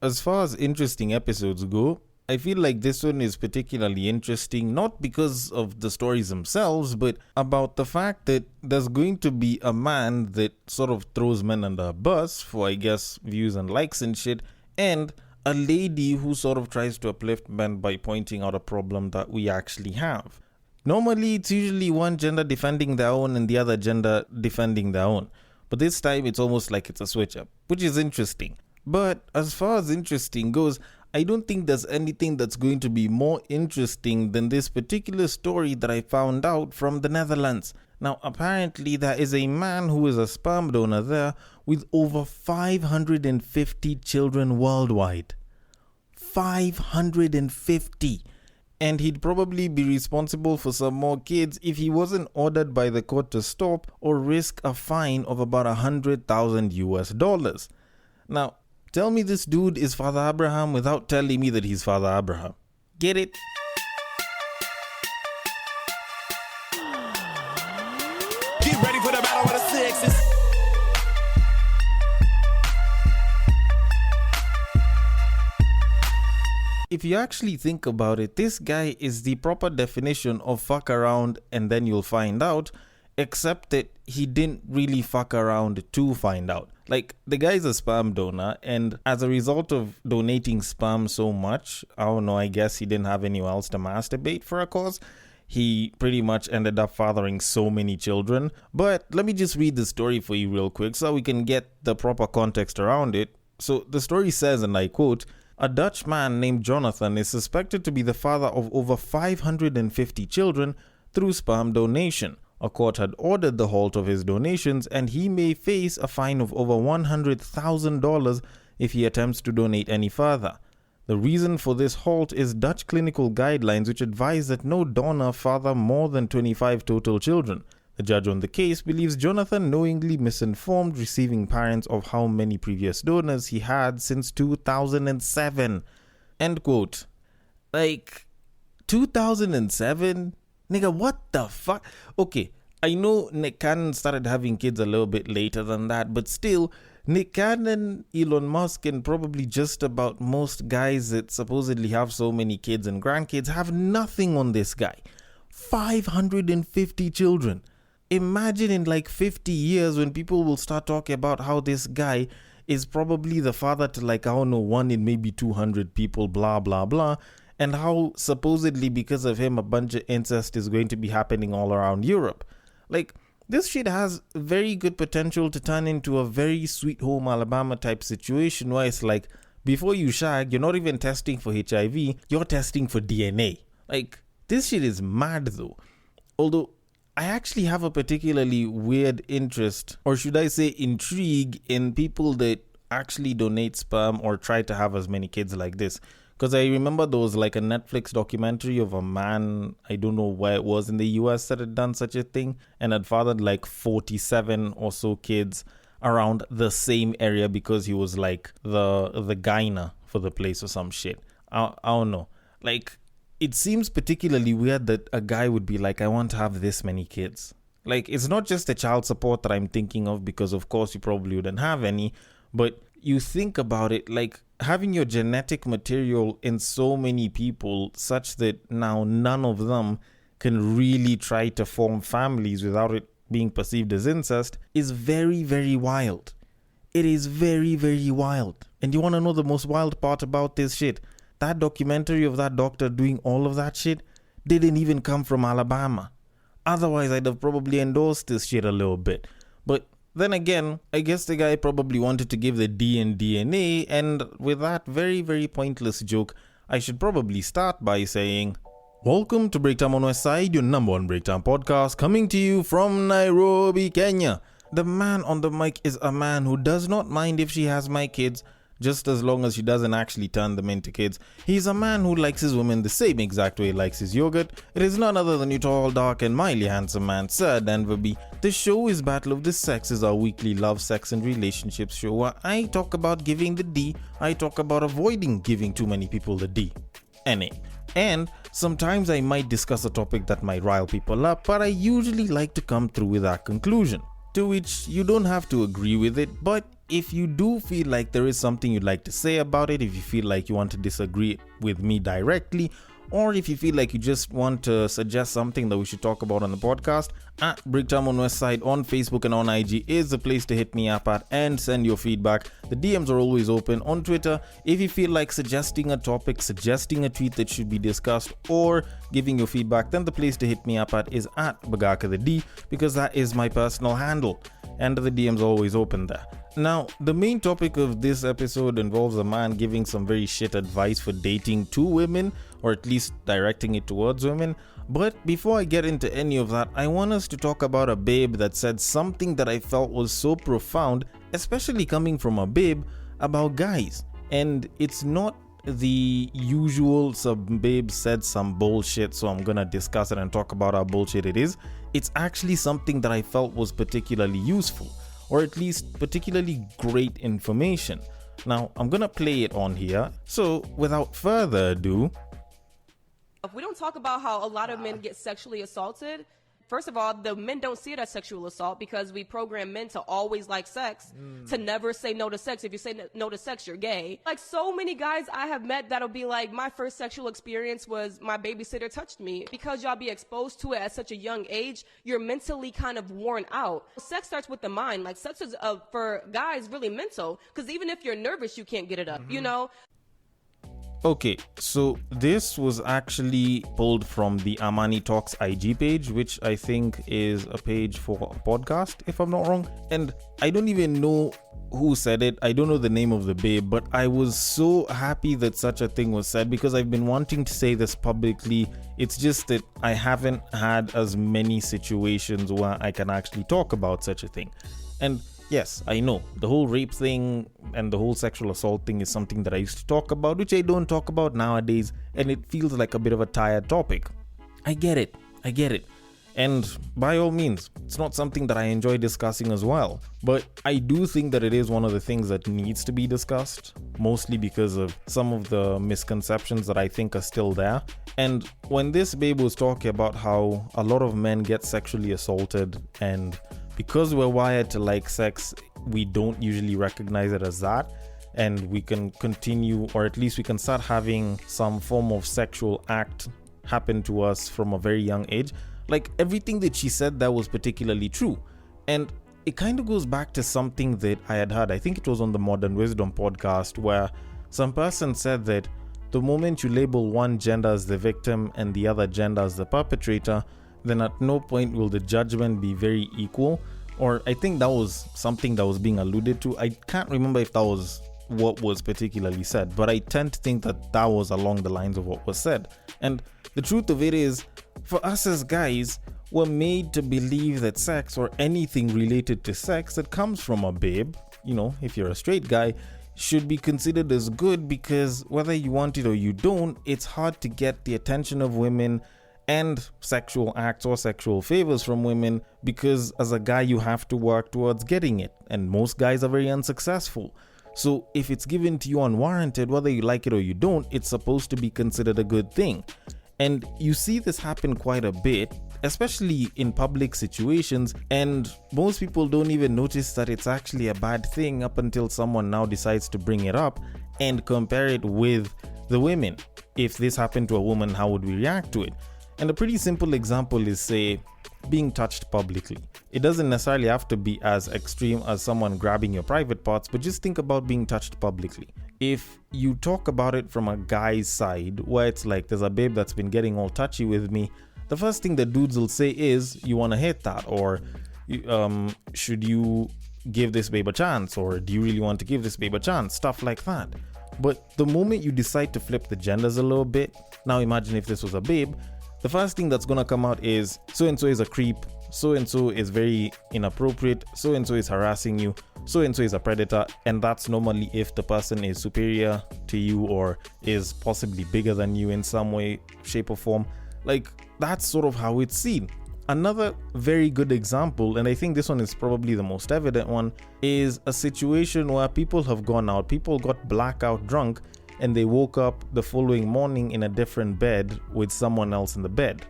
As far as interesting episodes go, I feel like this one is particularly interesting, not because of the stories themselves, but about the fact that there's going to be a man that sort of throws men under a bus for, I guess, views and likes and shit, and a lady who sort of tries to uplift men by pointing out a problem that we actually have. Normally, it's usually one gender defending their own and the other gender defending their own. But this time, it's almost like it's a switch up, which is interesting. But as far as interesting goes, I don't think there's anything that's going to be more interesting than this particular story that I found out from the Netherlands. Now, apparently, there is a man who is a sperm donor there with over 550 children worldwide. 550! And he'd probably be responsible for some more kids if he wasn't ordered by the court to stop or risk a fine of about $100,000 US. Now, tell me this dude is Father Abraham without telling me that he's Father Abraham. Get it? Get ready for the battle of the sexes. If you actually think about it, this guy is the proper definition of fuck around and then you'll find out, except that he didn't really fuck around to find out. Like, the guy's a sperm donor, and as a result of donating sperm so much, I don't know, I guess he didn't have anyone else to masturbate for a cause. He pretty much ended up fathering so many children. But let me just read the story for you real quick so we can get the proper context around it. So the story says, and I quote, "A Dutch man named Jonathan is suspected to be the father of over 550 children through sperm donation. A court had ordered the halt of his donations, and he may face a fine of over $100,000 if he attempts to donate any further. The reason for this halt is Dutch clinical guidelines, which advise that no donor father more than 25 total children. The judge on the case believes Jonathan knowingly misinformed receiving parents of how many previous donors he had since 2007. End quote. Like, 2007? Nigga, what the fuck? Okay, I know Nick Cannon started having kids a little bit later than that, but still, Nick Cannon, Elon Musk, and probably just about most guys that supposedly have so many kids and grandkids have nothing on this guy. 550 children. Imagine in like 50 years when people will start talking about how this guy is probably the father to, like, I don't know, 1 in maybe 200 people, blah, blah, blah. And how supposedly because of him a bunch of incest is going to be happening all around Europe. Like, this shit has very good potential to turn into a very Sweet Home Alabama type situation where it's like, before you shag, you're not even testing for HIV, you're testing for DNA. Like, this shit is mad though. Although, I actually have a particularly weird interest, or should I say intrigue, in people that actually donate sperm or try to have as many kids like this. Because I remember there was like a Netflix documentary of a man, I don't know where it was in the US, that had done such a thing and had fathered like 47 or so kids around the same area because he was like the gyner for the place or some shit. I don't know. Like, it seems particularly weird that a guy would be like, I want to have this many kids. Like, it's not just the child support that I'm thinking of, because of course you probably wouldn't have any, but you think about it, like having your genetic material in so many people such that now none of them can really try to form families without it being perceived as incest is very, very wild. It is very, very wild. And you want to know the most wild part about this shit? That documentary of that doctor doing all of that shit didn't even come from Alabama. Otherwise, I'd have probably endorsed this shit a little bit. But then again, I guess the guy probably wanted to give the D in DNA, and with that very, very pointless joke, I should probably start by saying, welcome to Breaktime on West Side, your number one breakdown podcast, coming to you from Nairobi, Kenya. The man on the mic is a man who does not mind if she has my kids, just as long as she doesn't actually turn them into kids. He's a man who likes his women the same exact way he likes his yogurt. It is none other than your tall, dark, and mildly handsome man, Sir Denver B. The show is Battle of the Sexes, our weekly love, sex, and relationships show where I talk about giving the D, I talk about avoiding giving too many people the D. NA. And sometimes I might discuss a topic that might rile people up, but I usually like to come through with that conclusion, to which you don't have to agree with it, but if you do feel like there is something you'd like to say about it, if you feel like you want to disagree with me directly, or if you feel like you just want to suggest something that we should talk about on the podcast, at Bricktown on Westside on Facebook and on IG is the place to hit me up at and send your feedback. The DMs are always open on Twitter. If you feel like suggesting a topic, suggesting a tweet that should be discussed, or giving your feedback, then the place to hit me up at is at Bagaka the D, because that is my personal handle, and the DMs are always open there. Now, the main topic of this episode involves a man giving some very shit advice for dating two women, or at least directing it towards women. But before I get into any of that, I want us to talk about a babe that said something that I felt was so profound, especially coming from a babe, about guys. And it's not the usual some babe said some bullshit, so I'm gonna discuss it and talk about how bullshit it is. It's actually something that I felt was particularly useful, or at least particularly great information. Now, I'm gonna play it on here. So, without further ado, if we don't talk about how a lot of men get sexually assaulted, first of all, the men don't see it as sexual assault because we program men to always like sex, to never say no to sex. If you say no to sex, you're gay. Like, so many guys I have met that'll be like, my first sexual experience was my babysitter touched me. Because y'all be exposed to it at such a young age, you're mentally kind of worn out. Sex starts with the mind. Like, sex is, for guys, really mental. Because even if you're nervous, you can't get it up, you know? Okay, so this was actually pulled from the Amani Talks IG page, which I think is a page for a podcast, if I'm not wrong. And I don't even know who said it. I don't know the name of the babe, but I was so happy that such a thing was said, because I've been wanting to say this publicly. It's just that I haven't had as many situations where I can actually talk about such a thing. And yes, I know the whole rape thing and the whole sexual assault thing is something that I used to talk about, which I don't talk about nowadays, and it feels like a bit of a tired topic. I get it. And by all means, it's not something that I enjoy discussing as well. But I do think that it is one of the things that needs to be discussed, mostly because of some of the misconceptions that I think are still there. And when this babe was talking about how a lot of men get sexually assaulted, and because we're wired to like sex, we don't usually recognize it as that, and we can continue, or at least we can start having some form of sexual act happen to us from a very young age. Like, everything that she said that was particularly true. And it kind of goes back to something that I had heard. I think it was on the Modern Wisdom podcast, where some person said that the moment you label one gender as the victim and the other gender as the perpetrator, then at no point will the judgment be very equal. Or I think that was something that was being alluded to. I can't remember if that was what was particularly said, but I tend to think that that was along the lines of what was said. And the truth of it is, for us as guys, we're made to believe that sex, or anything related to sex that comes from a babe, you know, if you're a straight guy, should be considered as good, because whether you want it or you don't, it's hard to get the attention of women and sexual acts or sexual favors from women, because as a guy you have to work towards getting it, and most guys are very unsuccessful. So if it's given to you unwarranted, whether you like it or you don't, it's supposed to be considered a good thing. And you see this happen quite a bit, especially in public situations, and most people don't even notice that it's actually a bad thing up until someone now decides to bring it up and compare it with the women. If this happened to a woman, how would we react to it? And a pretty simple example is, say, being touched publicly. It doesn't necessarily have to be as extreme as someone grabbing your private parts, but just think about being touched publicly. If you talk about it from a guy's side, where it's like, there's a babe that's been getting all touchy with me, the first thing the dudes will say is, you want to hit that, or should you give this babe a chance, or do you really want to give this babe a chance, stuff like that. But the moment you decide to flip the genders a little bit, now imagine if this was a babe, the first thing that's gonna come out is, so-and-so is a creep, so-and-so is very inappropriate, so-and-so is harassing you, so-and-so is a predator. And that's normally if the person is superior to you or is possibly bigger than you in some way, shape or form. Like, that's sort of how it's seen. Another very good example, and I think this one is probably the most evident one, is a situation where people have gone out, people got blackout drunk, and they woke up the following morning in a different bed with someone else in the bed.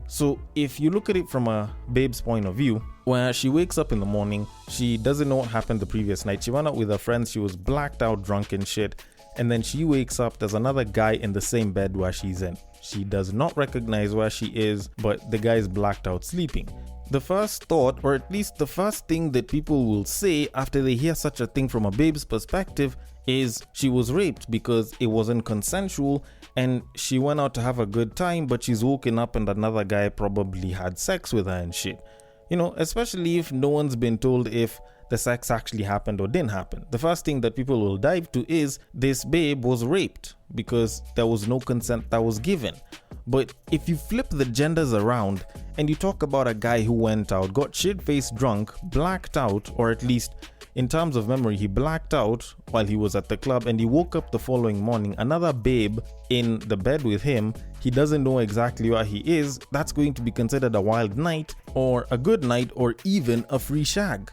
So if you look at it from a babe's point of view, where she wakes up in the morning, she doesn't know what happened the previous night. She went out with her friends, she was blacked out, drunk and shit. And then she wakes up, there's another guy in the same bed where she's in. She does not recognize where she is, but the guy is blacked out sleeping. The first thought, or at least the first thing that people will say after they hear such a thing from a babe's perspective, is she was raped because it wasn't consensual and she went out to have a good time, but she's woken up and another guy probably had sex with her and shit. You know, especially if no one's been told if the sex actually happened or didn't happen. The first thing that people will dive to is this babe was raped because there was no consent that was given. But if you flip the genders around and you talk about a guy who went out, got shit-faced drunk, blacked out, or at least in terms of memory, he blacked out while he was at the club and he woke up the following morning, another babe in the bed with him, he doesn't know exactly where he is, that's going to be considered a wild night or a good night or even a free shag.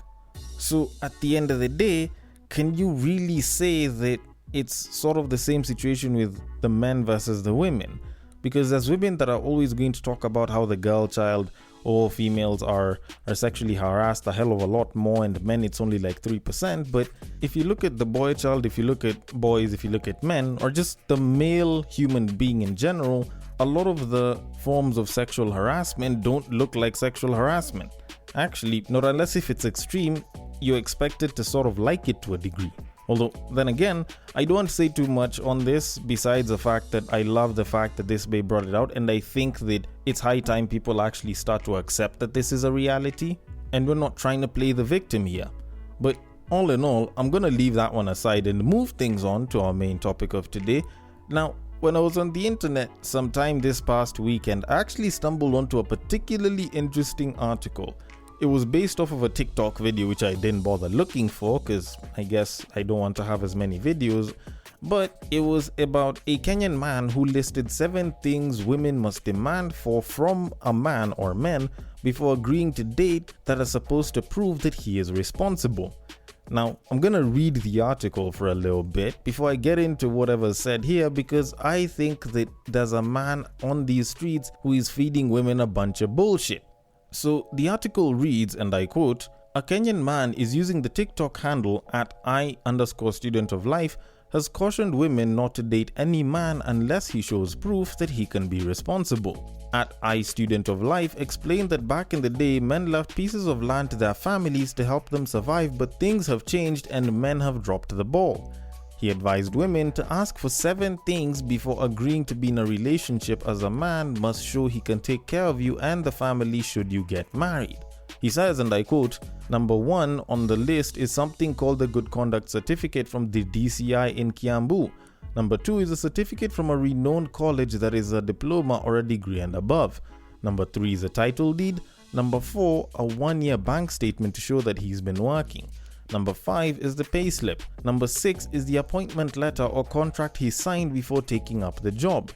So at the end of the day, can you really say that it's sort of the same situation with the men versus the women? Because there's women that are always going to talk about how the girl child or females are sexually harassed a hell of a lot more, and men it's only like 3%. But if you look at the boy child, if you look at boys, if you look at men, or just the male human being in general, a lot of the forms of sexual harassment don't look like sexual harassment. Actually, not unless if it's extreme, you're expected to sort of like it to a degree. Although, then again, I don't want to say too much on this besides the fact that I love the fact that this babe brought it out, and I think that it's high time people actually start to accept that this is a reality, and we're not trying to play the victim here. But all in all, I'm going to leave that one aside and move things on to our main topic of today. Now, when I was on the internet sometime this past weekend, I actually stumbled onto a particularly interesting article. It was based off of a TikTok video, which I didn't bother looking for because I guess I don't want to have as many videos. But it was about a Kenyan man who listed 7 things women must demand from a man or men before agreeing to date that are supposed to prove that he is responsible. Now, I'm going to read the article for a little bit before I get into whatever's said here, because I think that there's a man on these streets who is feeding women a bunch of bullshit. So the article reads, and I quote, "A Kenyan man is using the TikTok handle at @I_student of life has cautioned women not to date any man unless he shows proof that he can be responsible. @I_student of life explained that back in the day, men left pieces of land to their families to help them survive, but things have changed and men have dropped the ball. He advised women to ask for 7 things before agreeing to be in a relationship, as a man must show he can take care of you and the family should you get married. He says, and I quote, "Number 1 on the list is something called the Good Conduct Certificate from the DCI in Kiambu. Number 2 is a certificate from a renowned college that is a diploma or a degree and above. Number 3 is a title deed. Number 4, a 1-year bank statement to show that he's been working. Number 5 is the payslip. Number 6 is the appointment letter or contract he signed before taking up the job."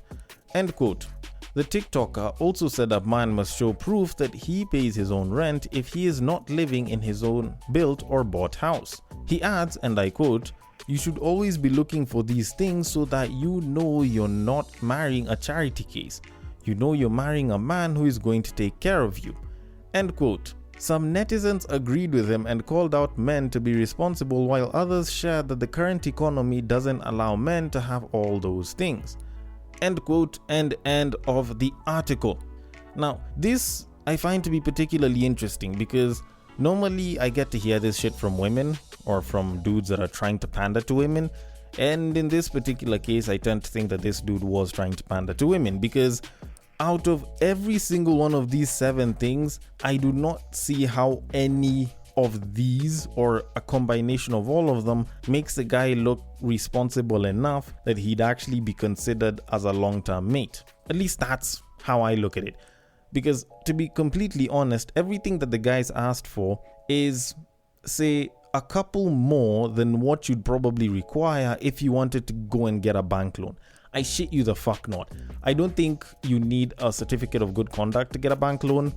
End quote. The TikToker also said a man must show proof that he pays his own rent if he is not living in his own built or bought house. He adds, and I quote, "You should always be looking for these things so that you know you're not marrying a charity case. You know you're marrying a man who is going to take care of you." End quote. Some netizens agreed with him and called out men to be responsible, while others shared that the current economy doesn't allow men to have all those things. End quote, and end of the article. Now, this I find to be particularly interesting because normally I get to hear this shit from women or from dudes that are trying to pander to women. And in this particular case, I tend to think that this dude was trying to pander to women, because out of every single one of these 7 things, I do not see how any of these or a combination of all of them makes the guy look responsible enough that he'd actually be considered as a long-term mate. At least that's how I look at it. Because to be completely honest, everything that the guy's asked for is, say, a couple more than what you'd probably require if you wanted to go and get a bank loan. I shit you the fuck not. I don't think you need a certificate of good conduct to get a bank loan,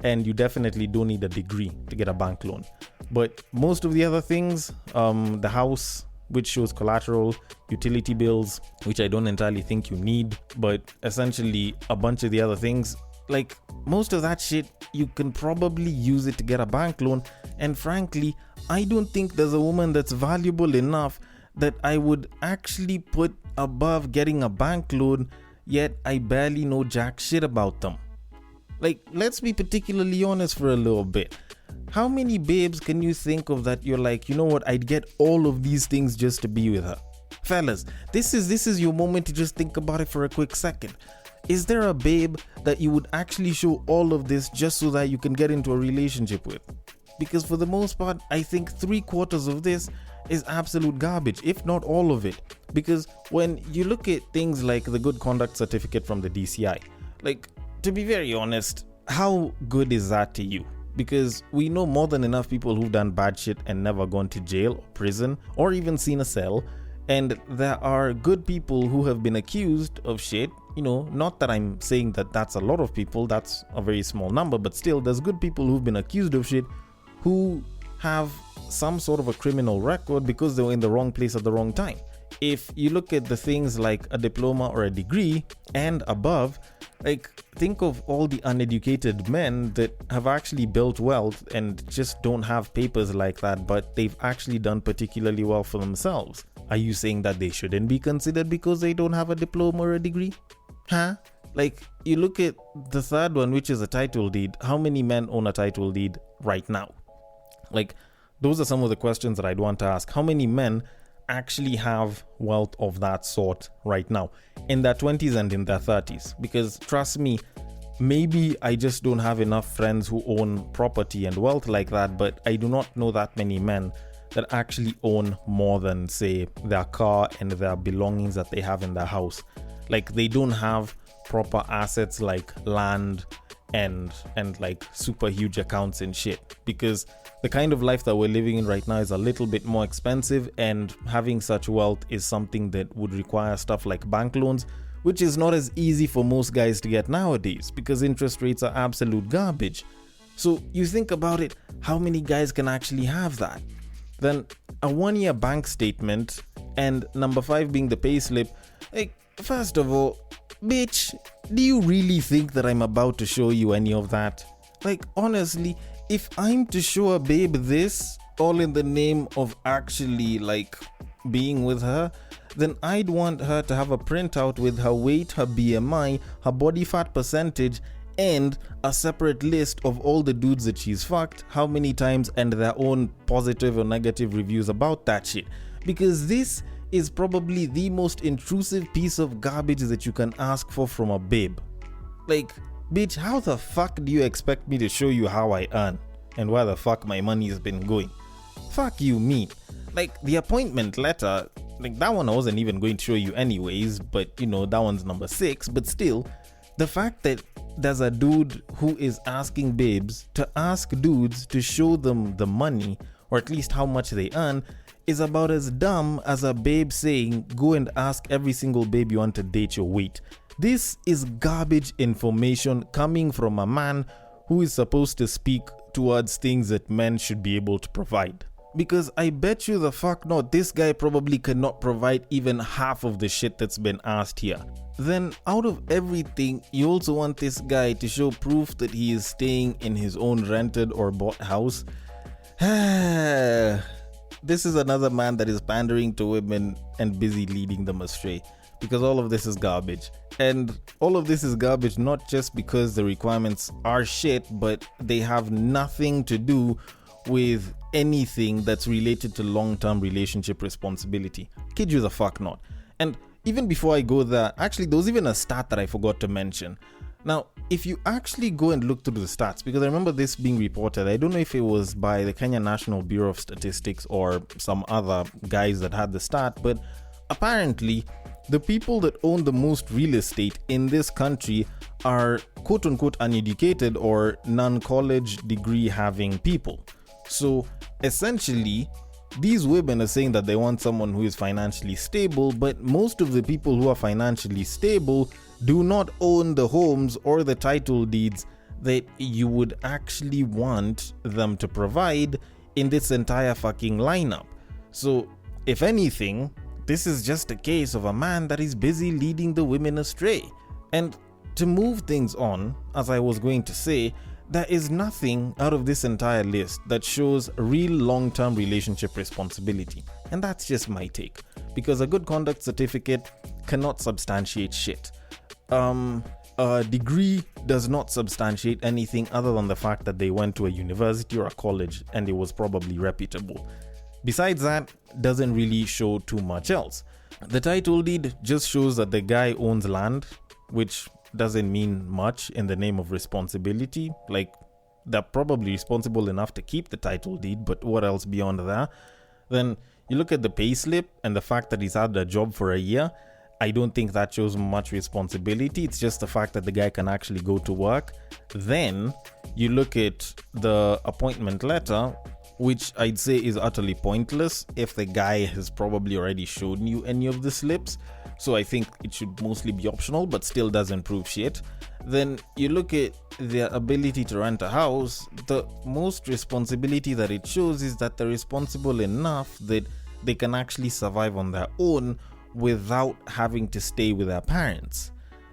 and you definitely don't need a degree to get a bank loan. But most of the other things, the house, which shows collateral, utility bills, which I don't entirely think you need, but essentially a bunch of the other things, Like, most of that shit, you can probably use it to get a bank loan. And frankly, I don't think there's a woman that's valuable enough that I would actually put above getting a bank loan, yet I barely know jack shit about them. Like, let's be particularly honest for a little bit. How many babes can you think of that you're like, you know what, I'd get all of these things just to be with her? Fellas, this is your moment to just think about it for a quick second. Is there a babe that you would actually show all of this just so that you can get into a relationship with? Because for the most part, I think 3/4 of this is absolute garbage, if not all of it. Because when you look at things like the good conduct certificate from the DCI, like, to be very honest, how good is that to you? Because we know more than enough people who've done bad shit and never gone to jail or prison or even seen a cell. And there are good people who have been accused of shit. You know, not that I'm saying that that's a lot of people, that's a very small number, but still, there's good people who've been accused of shit who have some sort of a criminal record because they were in the wrong place at the wrong time. If you look at the things like a diploma or a degree and above, like, think of all the uneducated men that have actually built wealth and just don't have papers like that, but they've actually done particularly well for themselves. Are you saying that they shouldn't be considered because they don't have a diploma or a degree? Huh? Like, you look at the third one, which is a title deed. How many men own a title deed right now? Like, those are some of the questions that I'd want to ask. How many men actually have wealth of that sort right now in their 20s and in their 30s? Because trust me, maybe I just don't have enough friends who own property and wealth like that, but I do not know that many men that actually own more than, say, their car and their belongings that they have in their house. Like, they don't have proper assets like land and like super huge accounts and shit, because the kind of life that we're living in right now is a little bit more expensive, and having such wealth is something that would require stuff like bank loans, which is not as easy for most guys to get nowadays because interest rates are absolute garbage. So you think about it, how many guys can actually have that? Then a 1-year bank statement, and number 5 being the pay slip. Like, first of all, bitch, do you really think that I'm about to show you any of that? Like, honestly, if I'm to show a babe this, all in the name of actually, like, being with her, then I'd want her to have a printout with her weight, her BMI, her body fat percentage, and a separate list of all the dudes that she's fucked, how many times, and their own positive or negative reviews about that shit. Because this is probably the most intrusive piece of garbage that you can ask for from a babe. Like, bitch, how the fuck do you expect me to show you how I earn and where the fuck my money has been going? Fuck you, me. Like, the appointment letter, like, that one I wasn't even going to show you anyways, but you know, that one's number 6. But still, the fact that there's a dude who is asking babes to ask dudes to show them the money, or at least how much they earn, is about as dumb as a babe saying, go and ask every single babe you want to date your weight. This is garbage information coming from a man who is supposed to speak towards things that men should be able to provide. Because I bet you the fuck not, this guy probably cannot provide even half of the shit that's been asked here. Then, out of everything, you also want this guy to show proof that he is staying in his own rented or bought house. This is another man that is pandering to women and busy leading them astray, because all of this is garbage. And all of this is garbage not just because the requirements are shit, but they have nothing to do with anything that's related to long-term relationship responsibility. Kid you the fuck not. And even before I go there, actually there was even a stat that I forgot to mention. Now, if you actually go and look through the stats, because I remember this being reported, I don't know if it was by the Kenya National Bureau of Statistics or some other guys that had the stat, but apparently the people that own the most real estate in this country are quote-unquote uneducated or non-college degree having people. So essentially, these women are saying that they want someone who is financially stable, but most of the people who are financially stable do not own the homes or the title deeds that you would actually want them to provide in this entire fucking lineup. So, if anything, this is just a case of a man that is busy leading the women astray. And to move things on, as I was going to say, there is nothing out of this entire list that shows real long-term relationship responsibility. And that's just my take. Because a good conduct certificate cannot substantiate shit. A degree does not substantiate anything other than the fact that they went to a university or a college and it was probably reputable. Besides that, doesn't really show too much else. The title deed just shows that the guy owns land, which doesn't mean much in the name of responsibility. Like, they're probably responsible enough to keep the title deed, but what else beyond that? Then you look at the pay slip and the fact that he's had a job for a year. I don't think that shows much responsibility. It's just the fact that the guy can actually go to work. Then you look at the appointment letter, which I'd say is utterly pointless if the guy has probably already shown you any of the slips. So I think it should mostly be optional, but still doesn't prove shit. Then you look at their ability to rent a house. The most responsibility that it shows is that they're responsible enough that they can actually survive on their own without having to stay with their parents.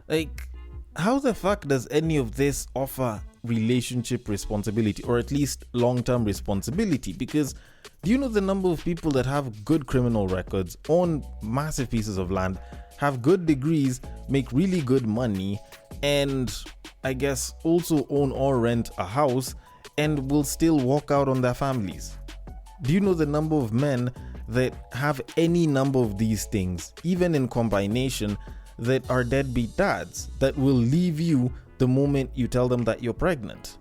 Like, how the fuck does any of this offer relationship responsibility, or at least long-term responsibility? Because do you know the number of people that have good criminal records, own massive pieces of land, have good degrees, make really good money, and I guess also own or rent a house and will still walk out on their families? Do you know the number of men that have any number of these things, even in combination, that are deadbeat dads that will leave you the moment you tell them that you're pregnant?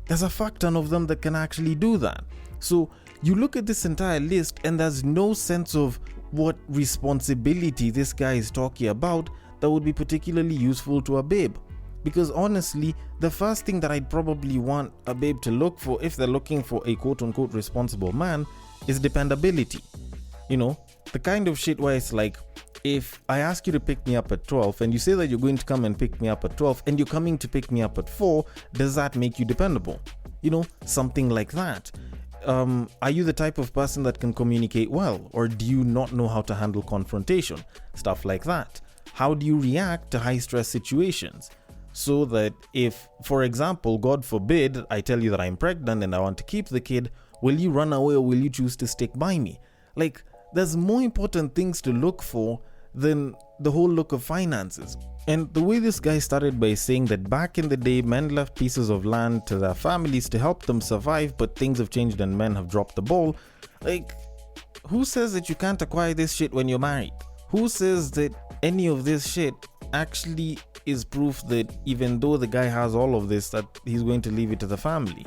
There's a fuck ton of them that can actually do that. So you look at this entire list and there's no sense of what responsibility this guy is talking about that would be particularly useful to a babe. Because honestly, the first thing that I'd probably want a babe to look for if they're looking for a quote-unquote responsible man is dependability. You know, the kind of shit where it's like, if I ask you to pick me up at 12 and you say that you're going to come and pick me up at 12 and you're coming to pick me up at 4, does that make you dependable? You know, something like that. Are you the type of person that can communicate well, or do you not know how to handle confrontation? Stuff like that. How do you react to high stress situations? So that if, for example, God forbid, I tell you that I'm pregnant and I want to keep the kid, will you run away or will you choose to stick by me? Like, there's more important things to look for than the whole look of finances. And the way this guy started by saying that back in the day, men left pieces of land to their families to help them survive, but things have changed and men have dropped the ball. Like, who says that you can't acquire this shit when you're married? Who says that any of this shit actually is proof that even though the guy has all of this, that he's going to leave it to the family?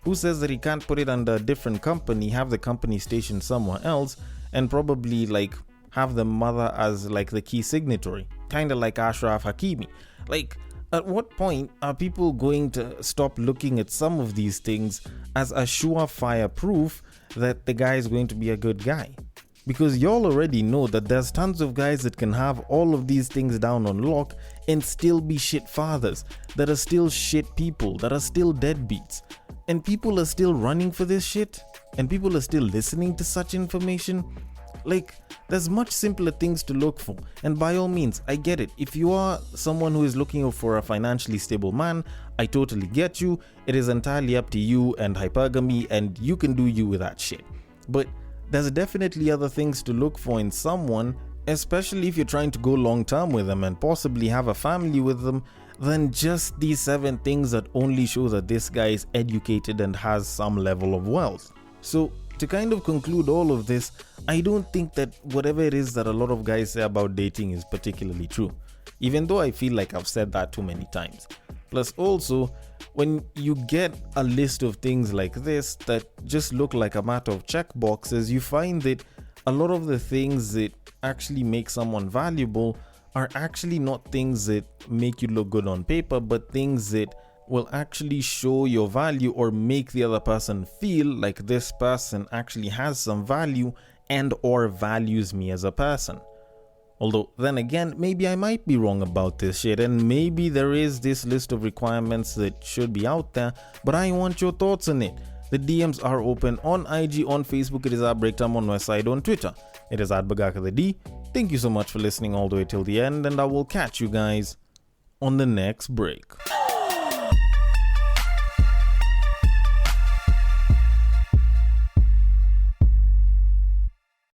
Who says that he can't put it under a different company, have the company stationed somewhere else, and probably like have the mother as like the key signatory, kind of like Ashraf Hakimi? Like, at what point are people going to stop looking at some of these things as a surefire proof that the guy is going to be a good guy? Because y'all already know that there's tons of guys that can have all of these things down on lock and still be shit fathers, that are still shit people, that are still deadbeats. And people are still running for this shit, and people are still listening to such information. Like, there's much simpler things to look for. And by all means, I get it. If you are someone who is looking for a financially stable man, I totally get you. It is entirely up to you and hypergamy, and you can do you with that shit. But there's definitely other things to look for in someone, especially if you're trying to go long term with them and possibly have a family with them, than just these 7 things that only show that this guy is educated and has some level of wealth. So to kind of conclude all of this, I don't think that whatever it is that a lot of guys say about dating is particularly true, even though I feel like I've said that too many times. Plus also, when you get a list of things like this that just look like a matter of check boxes, you find that a lot of the things that actually make someone valuable are actually not things that make you look good on paper, but things that will actually show your value or make the other person feel like this person actually has some value and or values me as a person. Although, then again, maybe I might be wrong about this shit, and maybe there is this list of requirements that should be out there, but I want your thoughts on it. The DMs are open on IG, on Facebook, it is at Breaktime, on my side, on Twitter. It is at Bagaka the D. Thank you so much for listening all the way till the end, and I will catch you guys on the next break.